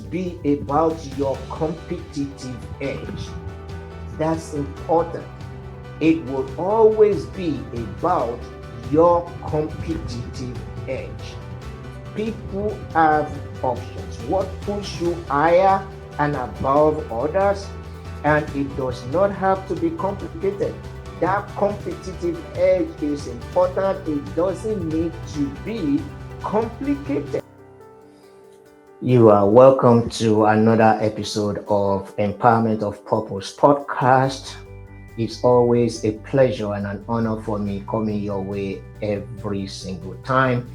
be about your competitive edge. That's important. It will always be about your competitive edge. People have options. What puts you higher and above others? And it does not have to be complicated. That competitive edge is important. It doesn't need to be complicated. You are welcome to another episode of Empowerment of Purpose podcast. It's always a pleasure and an honor for me coming your way every single time.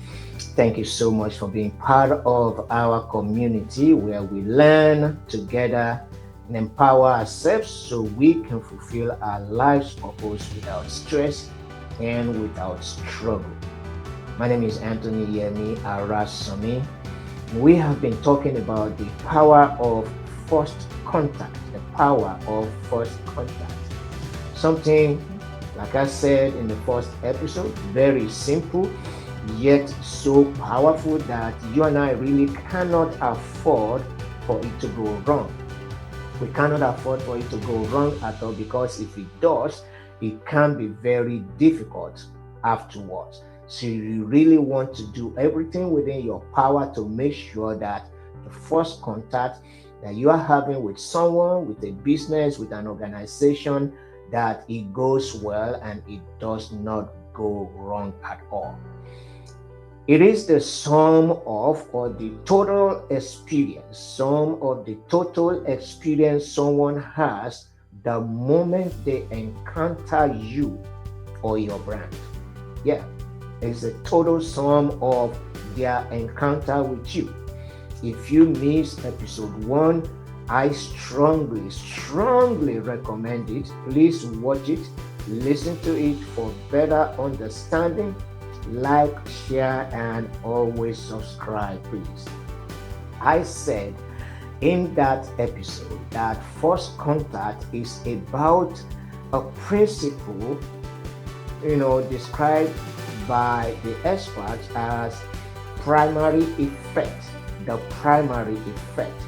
Thank you so much for being part of our community where we learn together and empower ourselves so we can fulfill our life's purpose without stress and without struggle. My name is Anthony Yemi Arasami. We have been talking about the power of first contact, the power of first contact. Something, like I said in the first episode, very simple, yet so powerful that you and I really cannot afford for it to go wrong. We cannot afford for it to go wrong at all, because if it does, it can be very difficult afterwards. So you really want to do everything within your power to make sure that the first contact that you are having with someone, with a business, with an organization, that it goes well and it does not go wrong at all. It is the sum of, or the total experience, someone has the moment they encounter you or your brand. Yeah, it's the total sum of their encounter with you. If you missed episode 1, I strongly recommend it. Please watch it, listen to it for better understanding. Like, share, and always subscribe, please. I said in that episode that first contact is about a principle, described by the experts as primary effect. The primary effect.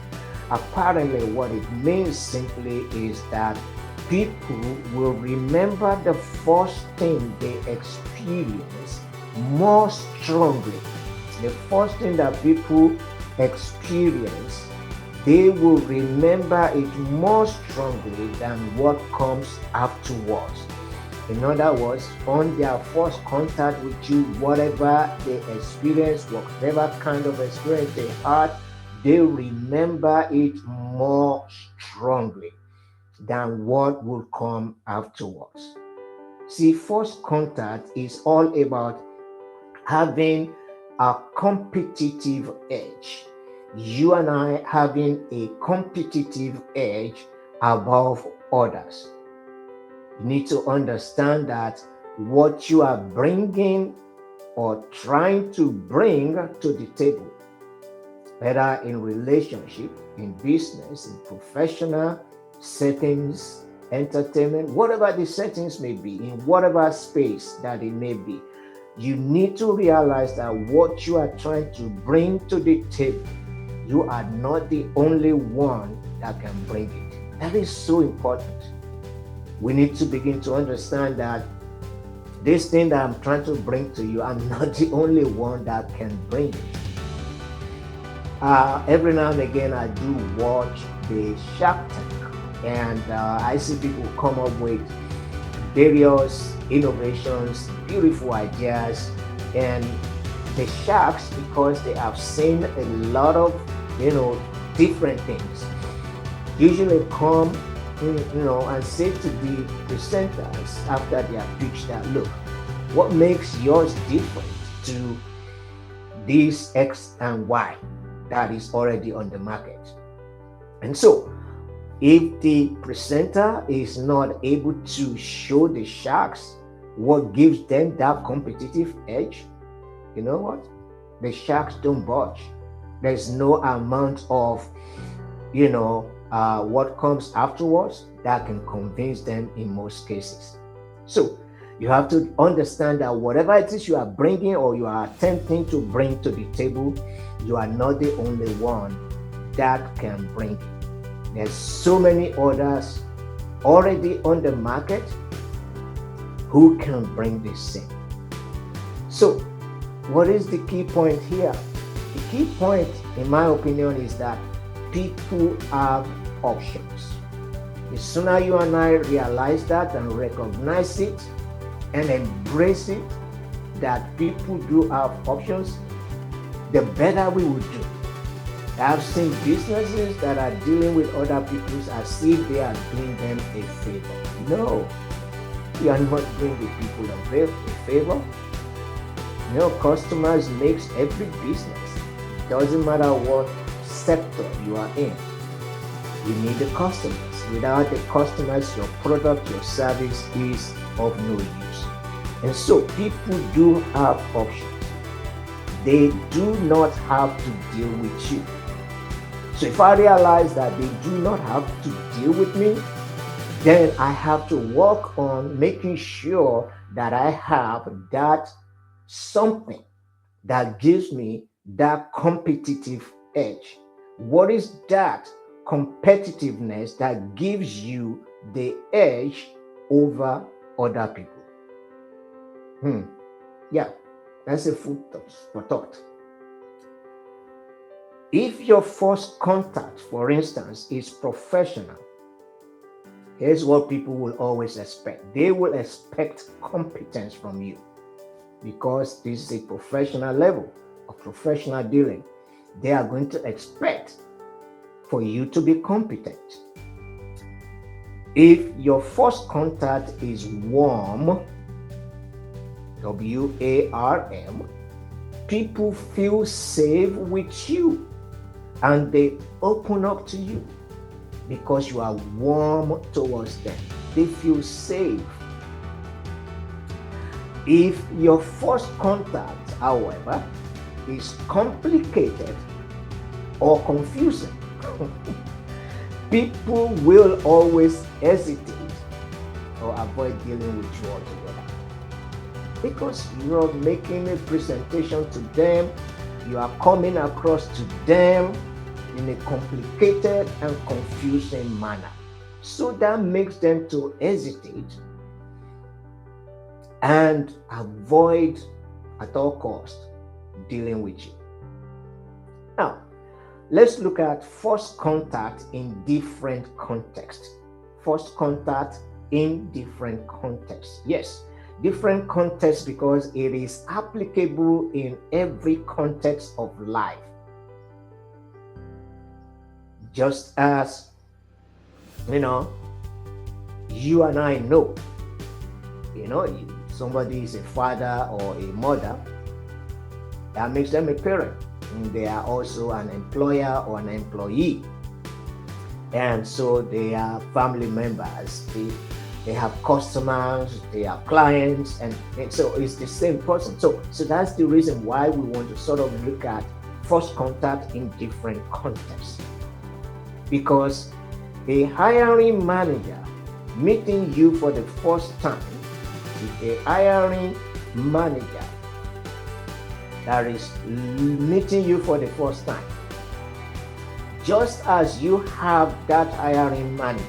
Apparently, what it means simply is that people will remember the first thing they experience more strongly. The first thing that people experience, they will remember it more strongly than what comes afterwards. In other words, on their first contact with you, whatever they experience, whatever kind of experience they had, they remember it more strongly than what will come afterwards. See, first contact is all about having a competitive edge. You and I having a competitive edge above others. You need to understand that what you are bringing or trying to bring to the table, whether in relationship, in business, in professional settings, entertainment, whatever the settings may be, in whatever space that it may be, you need to realize that what you are trying to bring to the table, you are not the only one that can bring it. That is so important. We need to begin to understand that this thing that I'm trying to bring to you, I'm not the only one that can bring it. Every now and again, I do watch the Shark Tank, and I see people come up with various innovations, beautiful ideas, and the sharks, because they have seen a lot of different things, usually come and say to the presenters after they have pitched that, look, what makes yours different to this X and Y that is already on the market? And so if the presenter is not able to show the sharks what gives them that competitive edge, you know what? The sharks don't budge. There's no amount of, what comes afterwards that can convince them in most cases. So you have to understand that whatever it is you are bringing or you are attempting to bring to the table, you are not the only one that can bring it. There's so many others already on the market who can bring the same. So, what is the key point here? The key point, in my opinion, is that people have options. The sooner you and I realize that and recognize it and embrace it, that people do have options, the better we will do. I've seen businesses that are dealing with other people as if they are doing them a favor. No, you are not doing the people a favor. Customers makes every business. It doesn't matter what sector you are in. You need the customers. Without the customers, your product, your service is of no use. And so people do have options. They do not have to deal with you. So if I realize that they do not have to deal with me, then I have to work on making sure that I have that something that gives me that competitive edge. What is that competitiveness that gives you the edge over other people? Yeah, that's a food for thought. If your first contact, for instance, is professional, here's what people will always expect. They will expect competence from you because this is a professional level of professional dealing. They are going to expect for you to be competent. If your first contact is warm, WARM, people feel safe with you and they open up to you because you are warm towards them. They feel safe. If your first contact, however, is complicated or confusing, people will always hesitate or avoid dealing with you altogether. Because you are making a presentation to them, you are coming across to them in a complicated and confusing manner. So that makes them to hesitate and avoid at all costs dealing with you. Now, let's look at first contact in different contexts. First contact in different contexts. Yes, different contexts because it is applicable in every context of life. Just as, you and I know, somebody is a father or a mother, that makes them a parent. And they are also an employer or an employee. And so they are family members. They have customers, they have clients, and so it's the same person. So that's the reason why we want to sort of look at first contact in different contexts. Because a hiring manager meeting you for the first time is a hiring manager that is meeting you for the first time. Just as you have that hiring manager,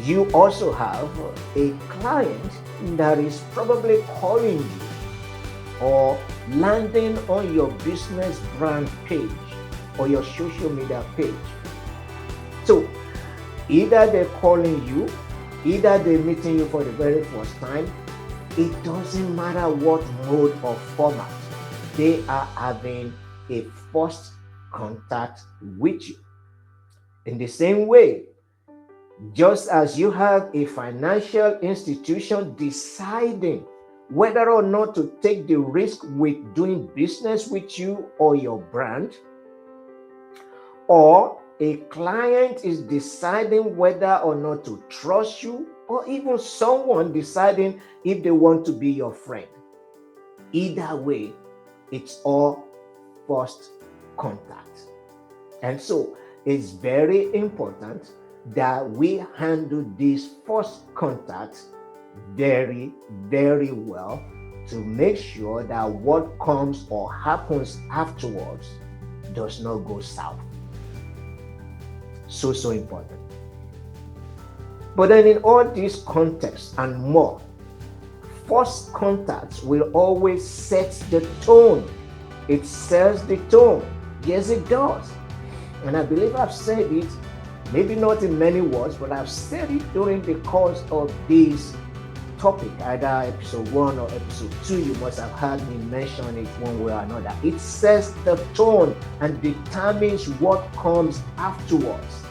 you also have a client that is probably calling you or landing on your business brand page or your social media page. So either they're calling you, either they're meeting you for the very first time. It doesn't matter what mode or format. They are having a first contact with you. In the same way, just as you have a financial institution deciding whether or not to take the risk with doing business with you or your brand, or a client is deciding whether or not to trust you, or even someone deciding if they want to be your friend. Either way, it's all first contact. And so it's very important that we handle this first contact very, very well to make sure that what comes or happens afterwards does not go south. So important. But then in all these contexts and more, first contact will always set the tone. It sets the tone. Yes, it does. And I believe I've said it, maybe not in many words, but I've said it during the course of this topic, either episode 1 or episode 2. You must have heard me mention it one way or another. It sets the tone and determines what comes afterwards.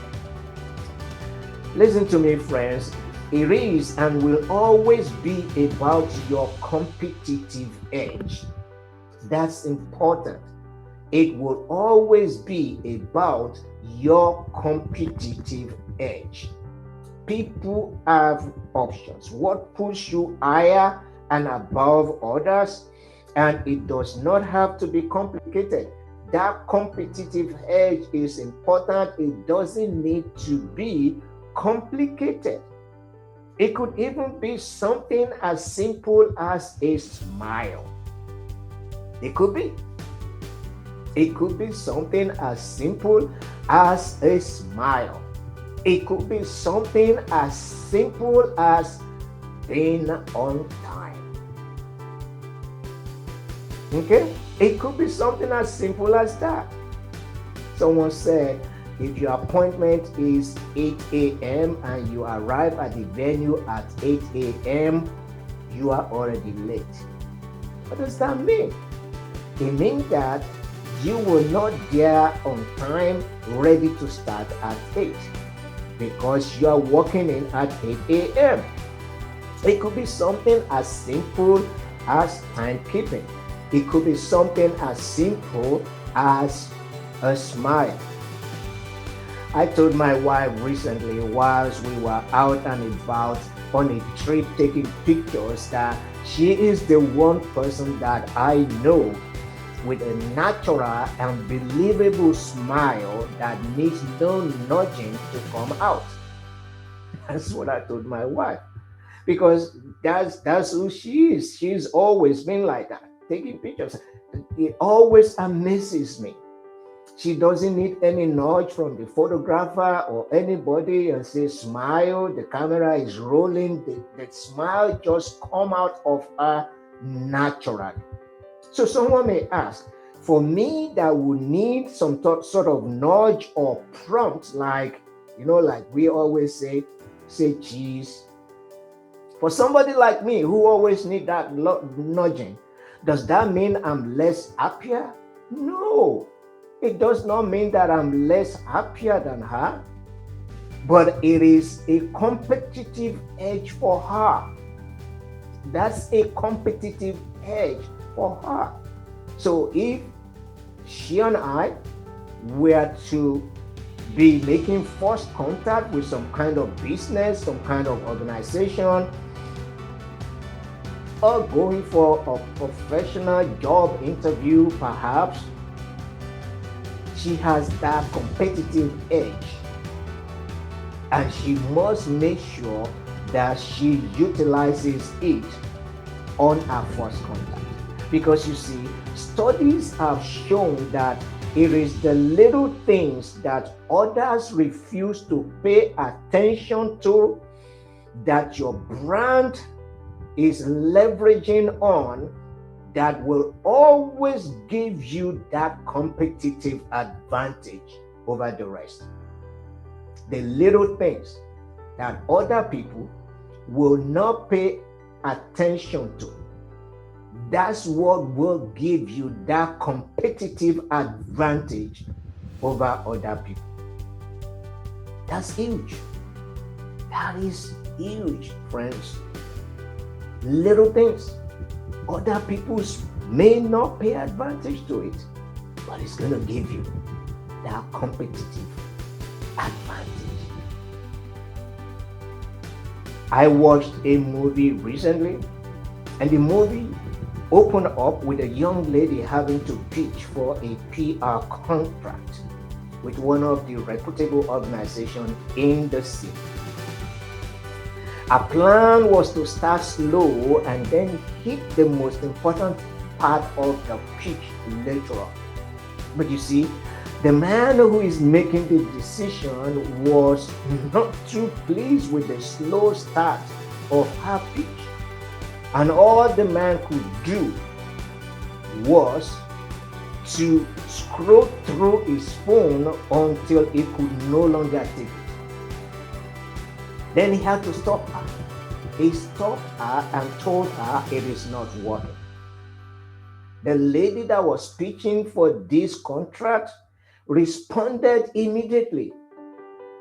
Listen to me, friends. It is and will always be about your competitive edge. That's important. It will always be about your competitive edge. People have options. What puts you higher and above others? And it does not have to be complicated. That competitive edge is important. It doesn't need to be complicated. It could even be something as simple as a smile. It could be. It could be something as simple as a smile. It could be something as simple as being on time. Okay? It could be something as simple as that. Someone said, if your appointment is 8 a.m. and you arrive at the venue at 8 a.m., you are already late. What does that mean? It means that you will not there on time, ready to start at 8, because you are walking in at 8 a.m. It could be something as simple as timekeeping. It could be something as simple as a smile. I told my wife recently, whilst we were out and about on a trip taking pictures, that she is the one person that I know with a natural and believable smile that needs no nudging to come out. That's what I told my wife, because that's who she is. She's always been like that, taking pictures. It always amazes me. She doesn't need any nudge from the photographer or anybody and say smile. The camera is rolling. The smile just come out of her naturally. So someone may ask, for me that would need some sort of nudge or prompt, like we always say cheese. For somebody like me who always need that nudging, does that mean I'm less happier? No. It does not mean that I'm less happier than her, but it is a competitive edge for her. That's a competitive edge for her. So if she and I were to be making first contact with some kind of business, some kind of organization, or going for a professional job interview perhaps, she has that competitive edge, and she must make sure that she utilizes it on her first contact. Because you see, studies have shown that it is the little things that others refuse to pay attention to that your brand is leveraging on that will always give you that competitive advantage over the rest. The little things that other people will not pay attention to, that's what will give you that competitive advantage over other people. That's huge. That is huge, friends. Little things. Other people may not pay advantage to it, but it's going to give you that competitive advantage. I watched a movie recently, and the movie opened up with a young lady having to pitch for a PR contract with one of the reputable organizations in the city. Our plan was to start slow and then hit the most important part of the pitch later on. But you see, The man who is making the decision was not too pleased with the slow start of her pitch. And all the man could do was to scroll through his phone until he could no longer take it. Then he had to stop her. He stopped her and told her it is not working. The lady that was pitching for this contract responded immediately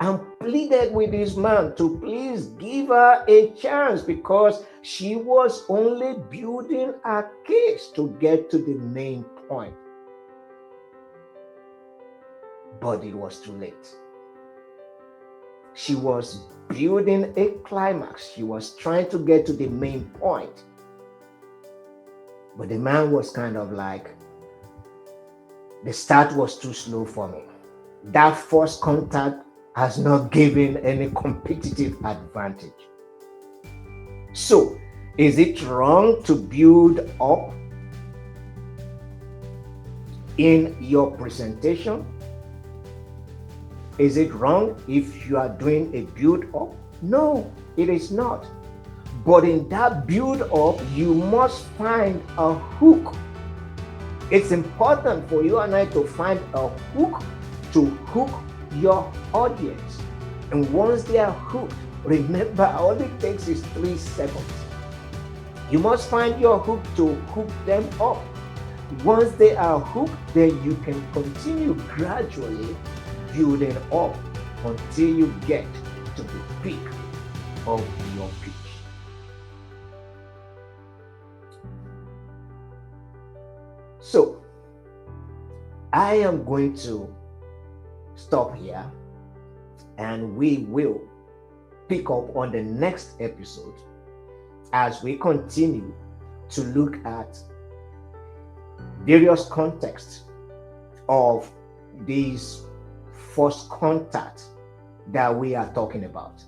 and pleaded with this man to please give her a chance because she was only building her case to get to the main point. But it was too late. She was building a climax. She was trying to get to the main point. But the man was kind of like, the start was too slow for me. That first contact has not given any competitive advantage. So, is it wrong to build up in your presentation? Is it wrong if you are doing a build up? No, it is not. But in that build up, you must find a hook. It's important for you and I to find a hook to hook your audience. And once they are hooked, remember, all it takes is 3 seconds. You must find your hook to hook them up. Once they are hooked, then you can continue gradually building up until you get to the peak of your pitch. So, I am going to stop here and we will pick up on the next episode as we continue to look at various contexts of these first contact that we are talking about.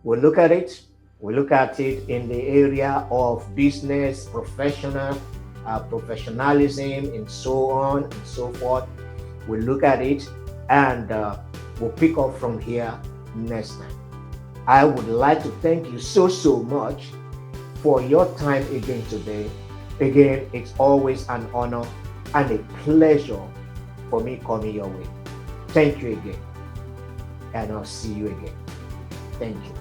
We'll look at it in the area of business, professionalism, and so on and so forth. We'll look at it and we'll pick up from here next time. I would like to thank you so much for your time again today. Again, it's always an honor and a pleasure for me coming your way. Thank you again, and I'll see you again. Thank you.